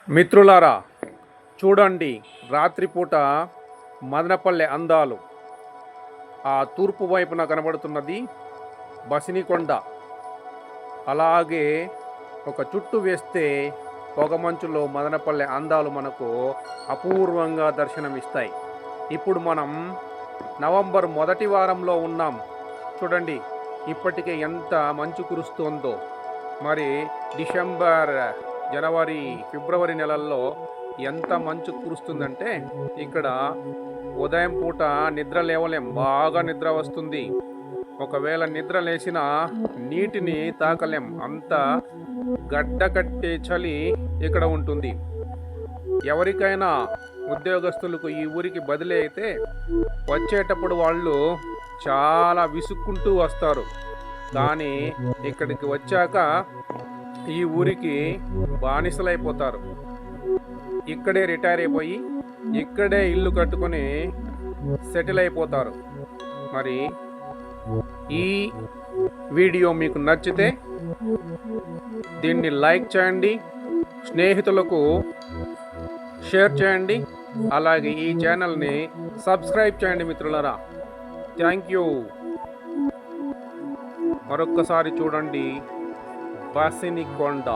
మిత్రులారా, చూడండి, రాత్రిపూట మదనపల్లె అందాలు. ఆ తూర్పు వైపున కనబడుతున్నది బసినికొండ. అలాగే ఒక చుట్టు వేస్తే పొగమంచులో మదనపల్లె అందాలు మనకు అపూర్వంగా దర్శనమిస్తాయి. ఇప్పుడు మనం నవంబర్ మొదటి వారంలో ఉన్నాం. చూడండి, ఇప్పటికే ఎంత మంచు కురుస్తోందో. మరి డిసెంబర్, జనవరి, ఫిబ్రవరి నెలల్లో ఎంత మంచు కురుస్తుందంటే ఇక్కడ ఉదయం పూట నిద్ర లేవలేం, బాగా నిద్ర వస్తుంది. ఒకవేళ నిద్ర లేచిన నీటిని తాకలేం, అంత గడ్డ కట్టే చలి ఇక్కడ ఉంటుంది. ఎవరికైనా ఉద్యోగస్తులకు ఈ ఊరికి బదిలీ అయితే వచ్చేటప్పుడు వాళ్ళు చాలా విసుక్కుంటూ వస్తారు. కానీ ఇక్కడికి వచ్చాక ఈ ఊరికి బానిసలైపోతారు. ఇక్కడే రిటైర్ అయిపోయి ఇక్కడే ఇల్లు కట్టుకొని సెటిల్ అయిపోతారు. మరి ఈ వీడియో మీకు నచ్చితే దీన్ని లైక్ చేయండి, స్నేహితులకు షేర్ చేయండి, అలాగే ఈ ఛానల్ని సబ్స్క్రైబ్ చేయండి మిత్రులారా. Thank you. మరొక్కసారి చూడండి, బసినికొండ.